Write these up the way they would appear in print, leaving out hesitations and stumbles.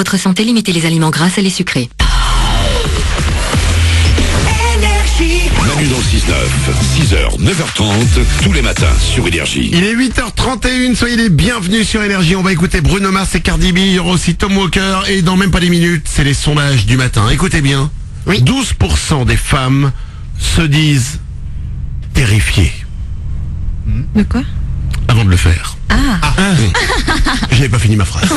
votre santé, limitez les aliments gras et les sucrés. Manu dans le 6-9, 6h, 9h30, tous les matins sur Énergie. Il est 8h31, soyez les bienvenus sur Énergie. On va écouter Bruno Mars et Cardi B, il y aura aussi Tom Walker et dans même pas des minutes, c'est les sondages du matin. Écoutez bien, oui. 12% des femmes se disent terrifiées. De quoi? Avant de le faire. J'avais pas fini ma phrase.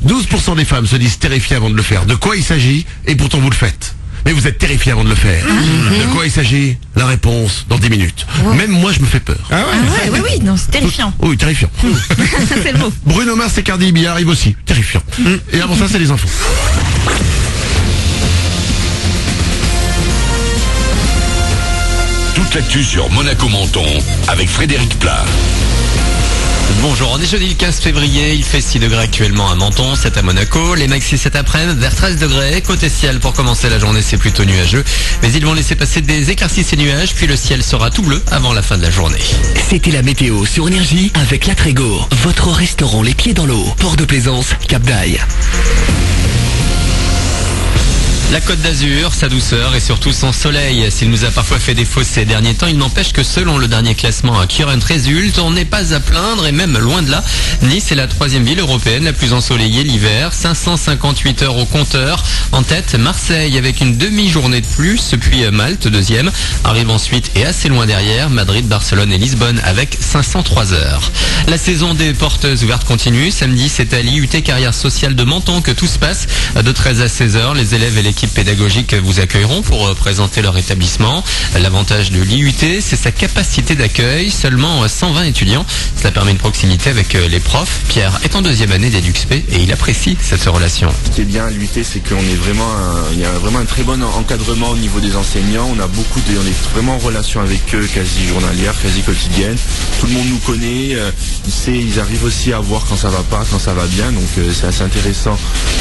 12% des femmes se disent terrifiées avant de le faire. De quoi il s'agit? Et pourtant vous le faites. Mais vous êtes terrifiés avant de le faire. De quoi il s'agit? La réponse dans 10 minutes. Même moi je me fais peur. Oui, non, c'est terrifiant. Oui, terrifiant. C'est le mot. Bruno Mars et Cardi B arrivent aussi. Terrifiant. Et avant ça, c'est les infos. Toute l'actu sur Monaco-Menton avec Frédéric Plat. Bonjour, on est jeudi le 15 février, il fait 6 degrés actuellement à Menton, 7 à Monaco, les maxi cet après-midi vers 13 degrés, côté ciel pour commencer la journée c'est plutôt nuageux, mais ils vont laisser passer des éclaircies et nuages, puis le ciel sera tout bleu avant la fin de la journée. C'était la météo sur Énergie avec La Trégo, votre restaurant les pieds dans l'eau, Port de Plaisance, Cap d'Aille. La Côte d'Azur, sa douceur et surtout son soleil. S'il nous a parfois fait défaut ces derniers temps, il n'empêche que selon le dernier classement à Current Result, on n'est pas à plaindre et même loin de là. Nice est la 3e ville européenne la plus ensoleillée l'hiver, 558 heures au compteur. En tête, Marseille avec une demi-journée de plus, puis Malte, 2e. Arrive ensuite et assez loin derrière, Madrid, Barcelone et Lisbonne avec 503 heures. La saison des portes ouvertes continue. Samedi, c'est à l'IUT Carrière Sociale de Menton que tout se passe. De 13 à 16 heures, les élèves et l'équipe pédagogique vous accueilleront pour présenter leur établissement. L'avantage de l'IUT, c'est sa capacité d'accueil, seulement 120 étudiants. Cela permet une proximité avec les profs. Pierre est en 2e année d'EduxP et il apprécie cette relation. Ce qui est bien à l'IUT, c'est qu'on est vraiment il y a vraiment un très bon encadrement au niveau des enseignants. On est vraiment en relation avec eux, quasi journalière, quasi quotidienne. Tout le monde nous connaît. Ils arrivent aussi à voir quand ça va pas, quand ça va bien. Donc c'est assez intéressant.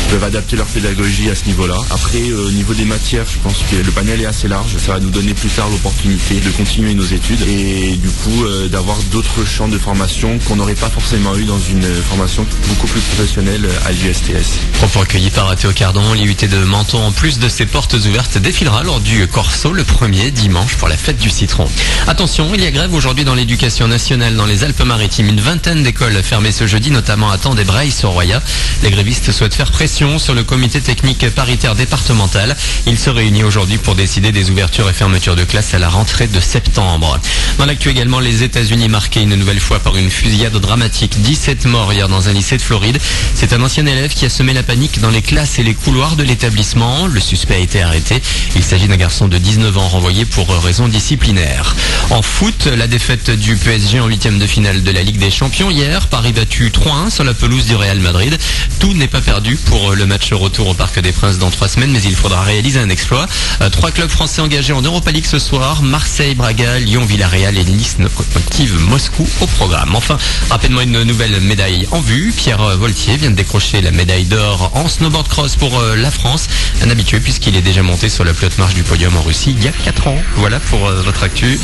Ils peuvent adapter leur pédagogie à ce niveau-là. Après, au niveau des matières, je pense que le panel est assez large. Ça va nous donner plus tard l'opportunité de continuer nos études et du coup d'avoir d'autres champs de formation qu'on n'aurait pas forcément eu dans une formation beaucoup plus professionnelle à l'USTS. Propos accueillis par Théo Cardon, l'IUT de Menton, en plus de ses portes ouvertes, défilera lors du Corso le 1er dimanche pour la fête du citron. Attention, il y a grève aujourd'hui dans l'éducation nationale dans les Alpes-Maritimes. Une vingtaine d'écoles fermées ce jeudi, notamment à Tende et Breil-sur-Roya. Les grévistes souhaitent faire pression sur le comité technique paritaire départemental. Il se réunit aujourd'hui pour décider des ouvertures et fermetures de classes à la rentrée de septembre. Dans l'actu également, les États-Unis marqués une nouvelle fois par une fusillade dramatique. 17 morts hier dans un lycée de Floride. C'est un ancien élève qui a semé la panique dans les classes et les couloirs de l'établissement. Le suspect a été arrêté. Il s'agit d'un garçon de 19 ans renvoyé pour raison disciplinaire. En foot, la défaite du PSG en 8e de finale de la Ligue des Champions hier. Paris battu 3-1 sur la pelouse du Real Madrid. Tout n'est pas perdu pour le match retour au Parc des Princes dans 3 semaines, mais il faudra réaliser un exploit. 3 clubs français engagés en Europa League ce soir. Marseille, Braga, Lyon, Villarreal et Nice Locomotive Moscou au programme. Enfin, rapidement une nouvelle médaille en vue. Pierre Voltier vient de décrocher la médaille d'or en snowboard cross pour la France. Un habitué puisqu'il est déjà monté sur la plus haute marche du podium en Russie il y a 4 ans. Voilà pour votre actu.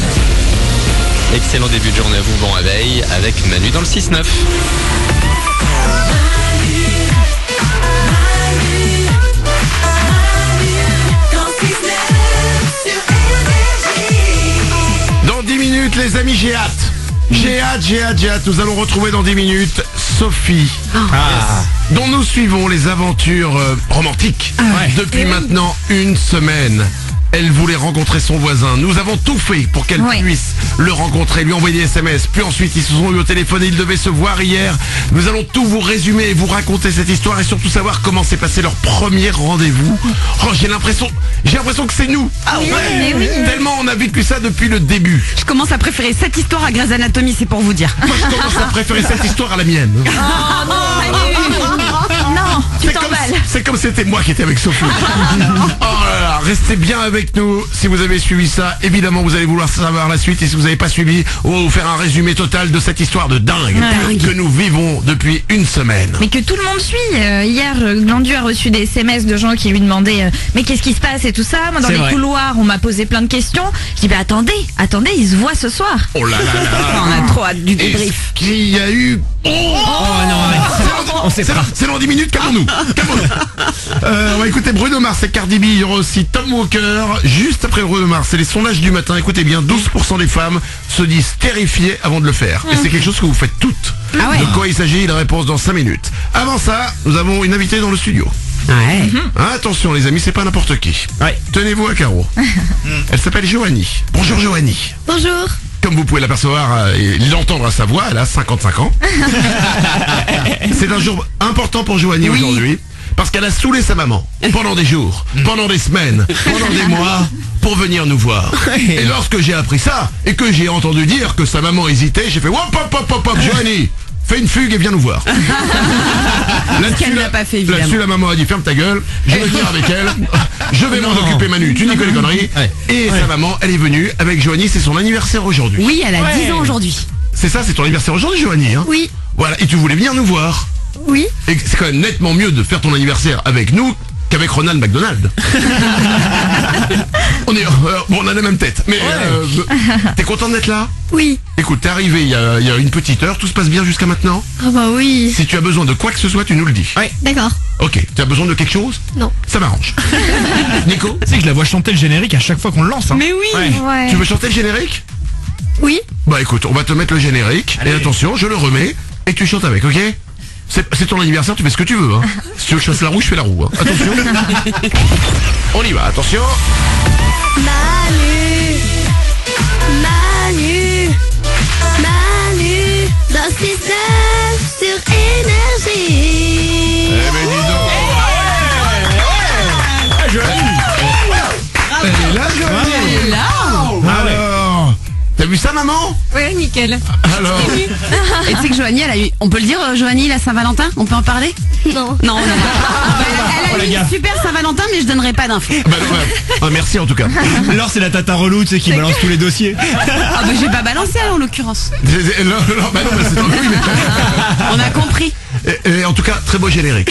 Excellent début de journée à vous, bon réveil avec Manu dans le 6-9. Dans 10 minutes, les amis, j'ai hâte. J'ai hâte. Nous allons retrouver dans 10 minutes Sophie, dont nous suivons les aventures romantiques depuis maintenant une semaine. Elle voulait rencontrer son voisin. Nous avons tout fait pour qu'elle puisse le rencontrer, lui envoyer des SMS. Puis ensuite, ils se sont eu au téléphone et ils devaient se voir hier. Nous allons tout vous résumer et vous raconter cette histoire et surtout savoir comment s'est passé leur premier rendez-vous. Oh, j'ai l'impression que c'est nous. Tellement on a vécu ça depuis le début. Je commence à préférer cette histoire à Grey's Anatomy, c'est pour vous dire. Moi, je commence à préférer cette histoire à la mienne. Non, tu t'emballes. C'est comme c'était moi qui étais avec Sophie. Oh là là, restez bien avec nous. Si vous avez suivi ça, évidemment vous allez vouloir savoir la suite. Et si vous n'avez pas suivi, on va vous faire un résumé total de cette histoire de dingue que nous vivons depuis une semaine. Mais que tout le monde suit. Hier, Glandu a reçu des SMS de gens qui lui demandaient mais qu'est-ce qui se passe et tout ça. Moi dans les couloirs, on m'a posé plein de questions. Je dis attendez, ils se voient ce soir. Oh là là là. On a trop hâte du débrief. Est-ce qu'il y a eu Oh non, on sait pas. C'est dans 10 minutes, calmons-nous. On va écouter Bruno Mars et Cardi B. Il y aura aussi Tom Walker. Juste après Bruno Mars, c'est les sondages du matin. Écoutez bien, 12% des femmes se disent terrifiées avant de le faire. Et c'est quelque chose que vous faites toutes. Ah ouais. De quoi il s'agit? La réponse dans 5 minutes. Avant ça, nous avons une invitée dans le studio. Ouais. Attention les amis, c'est pas n'importe qui. Ouais. Tenez-vous à carreau. Elle s'appelle Joanie. Bonjour Joanie. Bonjour. Comme vous pouvez l'apercevoir et l'entendre à sa voix, elle a 55 ans. C'est un jour important pour Joanie aujourd'hui, parce qu'elle a saoulé sa maman pendant des jours, pendant des semaines, pendant des mois, pour venir nous voir. Et lorsque j'ai appris ça, et que j'ai entendu dire que sa maman hésitait, j'ai fait hop hop hop hop hop, Joanie, fais une fugue et viens nous voir. Qu'elle n'a pas fait, évidemment. Là-dessus, la maman a dit ferme ta gueule, je vais venir avec elle, je vais m'en occuper Manu, tu n'y connais conneries. Et sa maman, elle est venue avec Joanie, c'est son anniversaire aujourd'hui. Oui, elle a 10 ans aujourd'hui. C'est ça, c'est ton anniversaire aujourd'hui, Joanie, hein? Oui. Voilà, et tu voulais venir nous voir. Oui. Et c'est quand même nettement mieux de faire ton anniversaire avec nous qu'avec Ronald McDonald. On a la même tête. Mais t'es content d'être là? Oui. Écoute, t'es arrivé il y a une petite heure, tout se passe bien jusqu'à maintenant? Ah bah oui. Si tu as besoin de quoi que ce soit, tu nous le dis. D'accord. Ok, tu as besoin de quelque chose? Non. Ça m'arrange. Nico? Tu sais que je la vois chanter le générique à chaque fois qu'on le lance. Hein. Mais oui. Ouais. Tu veux chanter le générique? Oui. Bah écoute, on va te mettre le générique. Allez. Et attention, je le remets et tu chantes avec, ok? C'est ton anniversaire, tu fais ce que tu veux. Hein. Si tu veux que je fasse la roue, je fais la roue. Hein. Attention. On y va, attention. Manu, dans 6 sur Énergie. Eh ben dis donc. Elle est là, Joanie. Elle est là. Alors, t'as vu ça, maman? Ouais, nickel. Alors, Et tu sais que Joanie, elle a eu... On peut le dire, Joanie, la Saint-Valentin? On peut en parler? Non. Non, elle Oh, a les eu gars. une super Saint-Valentin, mais je donnerai pas d'infos. bah non, merci en tout cas. Laure, c'est la tata relou, tu sais, qui balance tous les dossiers. Ah bah j'ai pas balancé en l'occurrence. Bah non, bah c'est dans le oui, mais... On a compris. Et en tout cas, très beau générique.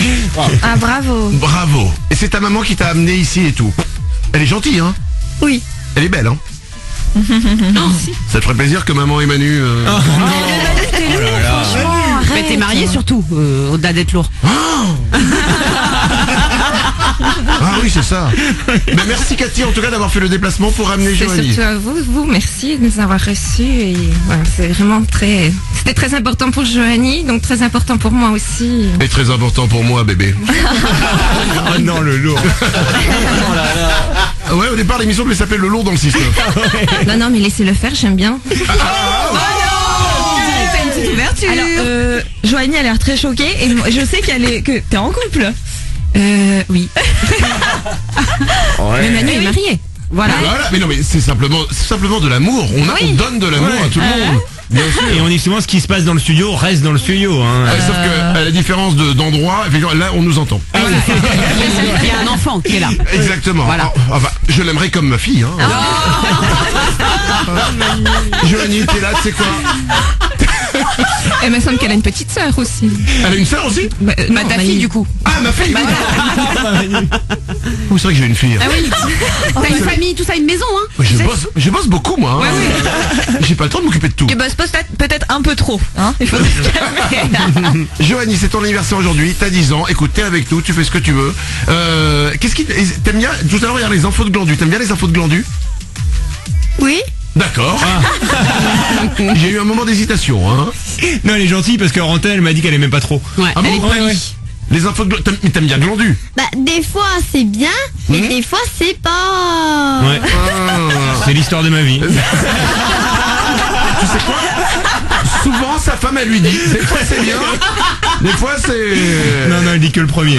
Ah bravo. Bravo. Et c'est ta maman qui t'a amené ici et tout. Elle est gentille, hein? Oui. Elle est belle, hein? Ça te ferait plaisir que maman et Manu... Mais t'es mariée surtout, au-delà d'être lourd. Ah oui, c'est ça. Mais merci Cathy en tout cas d'avoir fait le déplacement pour amener C'est Joanie. surtout à vous, merci de nous avoir reçus et voilà, c'est vraiment c'était très important pour Joanie, donc très important pour moi aussi. Et très important pour moi, bébé. Oh non, le lourd. Ouais, au départ l'émission devait s'appeler Le Lourd dans le 6-9. Non, mais laissez-le faire, j'aime bien. T'as une petite ouverture. Alors, Joanie a l'air très choquée et je sais que t'es en couple. Oui. Mais Manu est marié. Voilà. Voilà, mais non mais c'est simplement de l'amour. On donne de l'amour à tout le monde. Bien sûr. Et on dit souvent ce qui se passe dans le studio reste dans le studio. Hein. Sauf que à la différence d'endroit, effectivement, là on nous entend. Il y a un enfant qui est là. Exactement. Voilà. Enfin, je l'aimerais comme ma fille. Hein. Joanie, t'es là, tu sais quoi? Elle me semble qu'elle a une petite sœur aussi. Elle a une sœur aussi? Ta fille du coup. Ah, ma fille. Oh, c'est vrai que j'ai une fille. Ah oui. T'as une famille, tout ça, une maison, hein. Je bosse beaucoup moi. Hein. J'ai pas le temps de m'occuper de tout. Tu bosses peut-être un peu trop. Hein, il faut se calmer. Joanie, c'est ton anniversaire aujourd'hui, t'as 10 ans, écoute, t'es avec nous, tu fais ce que tu veux. Qu'est-ce qui t'aimes bien? Tout à l'heure, il y a les infos de Glandu. T'aimes bien les infos de Glandu? Oui. D'accord. J'ai eu un moment d'hésitation, hein. Non, elle est gentille parce qu'en antenne, elle m'a dit qu'elle aimait pas trop. Ouais, Ah bon? elle est polie. Les infos de Glandu. Mais t'aimes bien Glandu? Bah, des fois c'est bien, mais des fois c'est pas. Ouais. C'est l'histoire de ma vie. Tu sais quoi? Souvent, sa femme, elle lui dit. Des fois, c'est bien. Des fois, c'est... Non, elle dit que le premier.